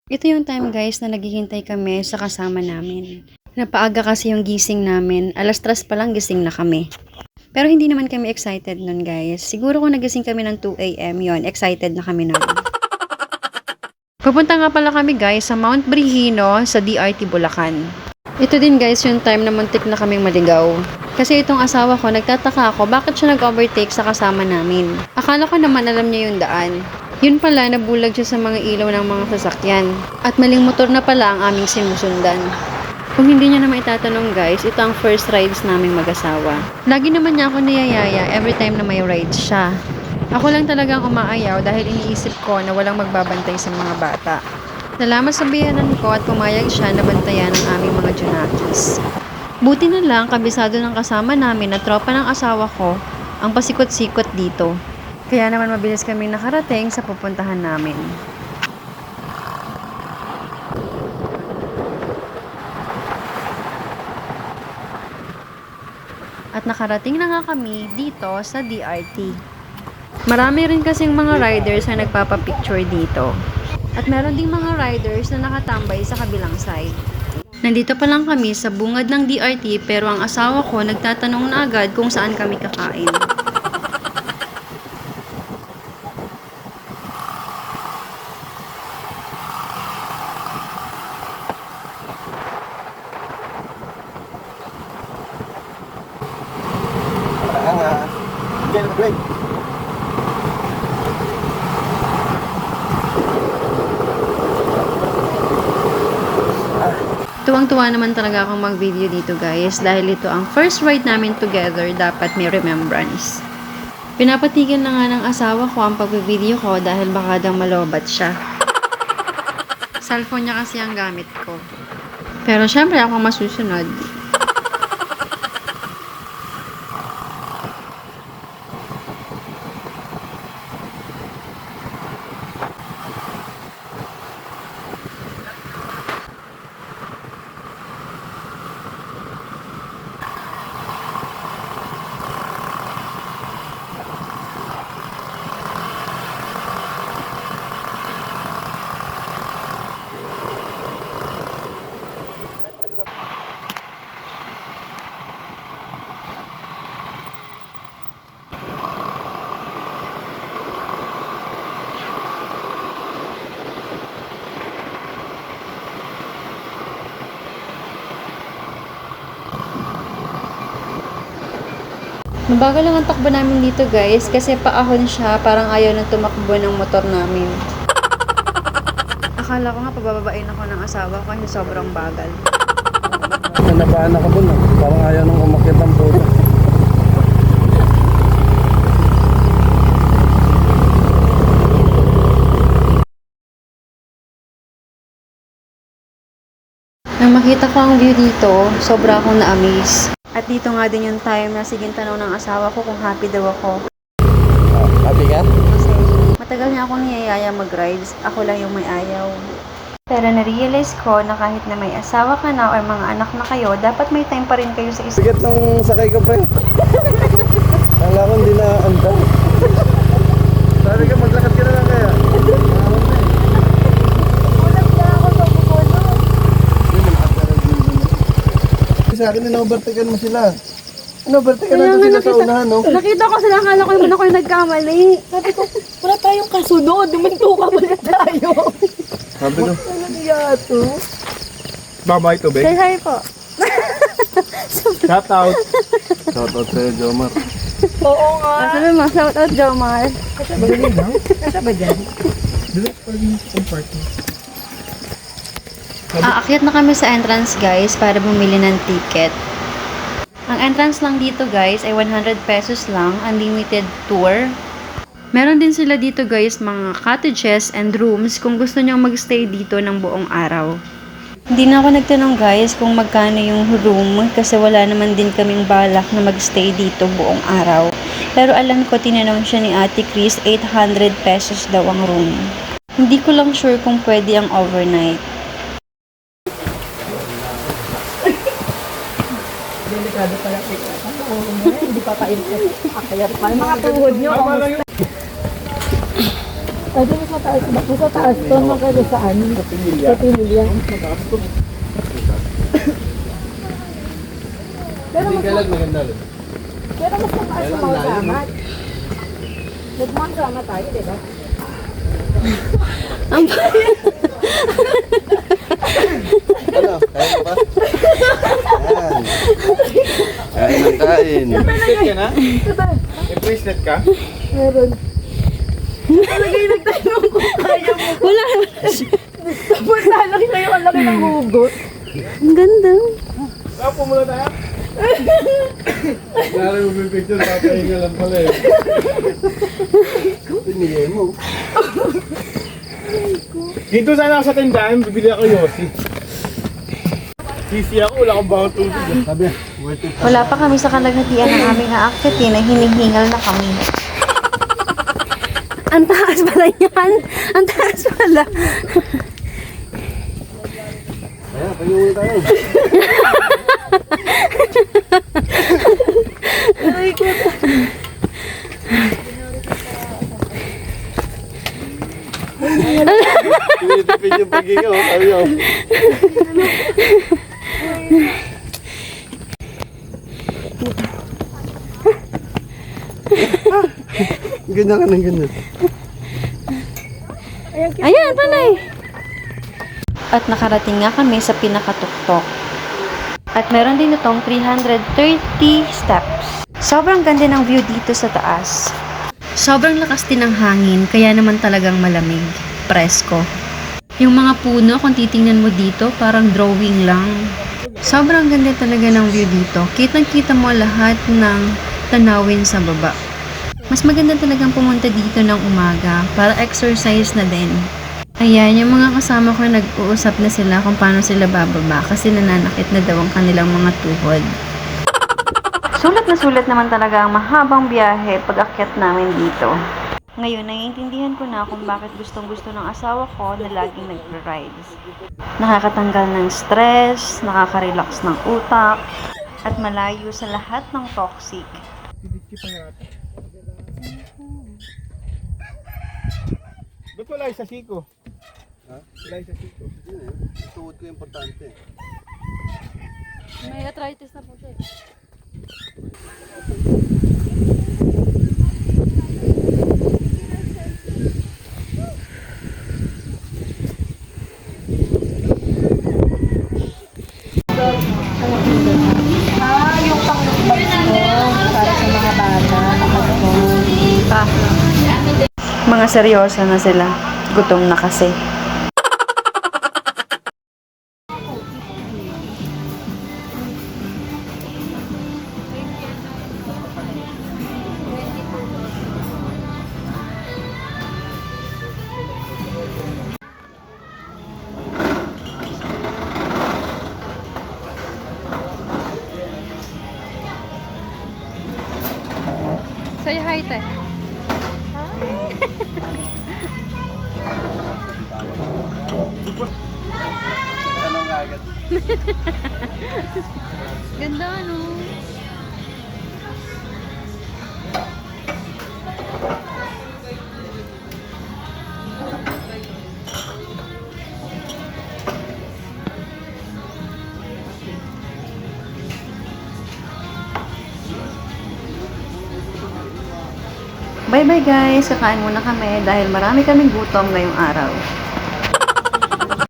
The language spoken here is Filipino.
Ito yung time guys na naghihintay kami sa kasama namin. Napaaga kasi yung gising namin. 3:00 pa lang gising na kami. Pero hindi naman kami excited nun guys. Siguro kung nagising kami ng 2 AM yon, excited na kami nun. Pupunta nga pala kami guys sa Mount Brihino sa DRT Bulacan. Ito din guys yung time na muntik na kaming maligaw. Kasi itong asawa ko, nagtataka ako bakit siya nag-overtake sa kasama namin. Akala ko naman alam niya yung daan. Yun pala, nabulag siya sa mga ilaw ng mga sasakyan. At maling motor na pala ang aming sinusundan. Kung hindi niya naman itatanong guys, ito ang first rides naming mag-asawa. Lagi naman niya ako niyayaya every time na may rides siya. Ako lang talagang umaayaw dahil iniisip ko na walang magbabantay sa mga bata. Salamat sa biyanan ko at pumayag siya na bantayan ang aming mga junakis. Buti na lang, kabisado ng kasama namin na tropa ng asawa ko ang pasikot-sikot dito. Kaya naman mabilis kaming nakarating sa pupuntahan namin. At nakarating na nga kami dito sa DRT. Marami rin kasing mga riders na nagpapapicture dito. At meron ding mga riders na nakatambay sa kabilang side. Nandito pa lang kami sa bungad ng DRT pero ang asawa ko nagtatanong na agad kung saan kami kakain. Tuwang-tuwa naman talaga akong mag-video dito guys dahil ito ang first ride namin together, dapat may remembrance. Pinapatigil na nga ng asawa ko ang pag-video ko dahil baka daw malobat siya. Cellphone niya kasi ang gamit ko. Pero syempre ako masusunod. Mabagal lang ang takbo namin dito guys kasi paahon siya, parang ayaw na tumakbo ng motor namin. Akala ko nga pabababain ako ng asawa ko kasi sobrang bagal. Nabaan ako dun, parang ayaw nung umakyat ang puta. Nang makita ko ang view dito, sobra akong na-amaze. At dito nga din yung time na siging tanong ng asawa ko kung happy daw ako. Happy ka? Kasi matagal niya akong niyayaya mag-rides, ako lang yung may ayaw. Pero na-realize ko na kahit na may asawa ka na o mga anak na kayo, dapat may time pa rin kayo sa isa. Bigat ng sakay ko, pre. Kala ko hindi na andal. Sabi ka, maglakad ka na lang kaya. Sa akin, in-overtaken mo sila. In-overtaken natin sila sa unahan, no? Nakita ko sila, akala ko naman ako yung nagkamali. Sabi ko, wala tayong kasunod, duminto ka muna tayo. Sabi ko, Ano niya ito? mama ito, Say be. hi po. Shout out. Shout out sa'yo, Jomar. Oo nga. Sabi mo, shout out Jomar. Magaling lang? Kasa ba dyan? Dito pa rin yung party. Aakyat na kami sa entrance guys para bumili ng ticket. Ang entrance lang dito guys ay 100 pesos lang, unlimited tour. Meron din sila dito guys mga cottages and rooms kung gusto nyong magstay dito ng buong araw. Hindi na ako nagtanong guys kung magkano yung room kasi wala naman din kaming balak na magstay dito buong araw. Pero alam ko tinanong siya ni Ate Chris, 800 pesos daw ang room. Hindi ko lang sure kung pwede ang overnight. Delikado pala ito. Hindi pa pa-input. Kaya mga tuhod nyo. Pwede mas mataas ba? Mas mataas to, naman kayo saan? Sa Pinilya. Sa Pinilya. Mataas to. Pero Hindi mas, ka lang maganda rin. pero mas mataas Kaya yung lang, mga layo, no? samat. Nagmang tayo, di ba? Ano? Kaya mo ba? Yan. Kain ng kain. Bracelet ka na? Diba? May bracelet ka? Meron. Talagay nagtanong kung kaya mo. Wala. Punta, laki sa'yo, ang laki ng hugot. Ang ganda. Kapo muna tayo. Lari mo may picture, papahinga lang pala eh. Pinigay mo. Dito sana ako sa tindahan, bibili ako Yossi. Sisi ako, wala akong bawang tubig. Sabi, worth it. Wala pa kami sa kalagatian ng aming aakitin ay hinihingal na kami. Ang taas pala yan. Ang taas pala. Kaya, pagiging tayo. Ay, ko. Tinitipid yung pagiging, oh. Sabi ko. Ganyan ka ng ganyan. Ayan, panay. At nakarating nga kami sa pinakatuktok. At meron din itong 330 steps. Sobrang ganda ng view dito sa taas. Sobrang lakas din ng hangin, kaya naman talagang malamig. Presko. Yung mga puno, kung titingnan mo dito, parang drawing lang. Sobrang ganda talaga ng view dito. Kitang-kita mo lahat ng tanawin sa baba. Mas maganda talagang pumunta dito ng umaga para exercise na din. Ayan, yung mga kasama ko nag-uusap na sila kung paano sila bababa kasi nananakit na daw ang kanilang mga tuhod. Sulat naman talaga ang mahabang biyahe pag-akyat namin dito. Ngayon, naiintindihan ko na kung bakit gustong-gusto ng asawa ko na laging nag-rides. Nakakatanggal ng stress, nakaka-relax ng utak, at malayo sa lahat ng toxic. Ba't wala yung sa siko? Ha? Wala yung sa siko. Yun eh. Tuhod ko importante. May arthritis na po siya. Yung pang-bags mo para sa mga bata. Mga seryoso na sila. Gutom na kasi. Say hi, te. Tanong agad. Ganda, no? Bye-bye guys! Kakain muna kami dahil marami kaming gutom ngayong araw.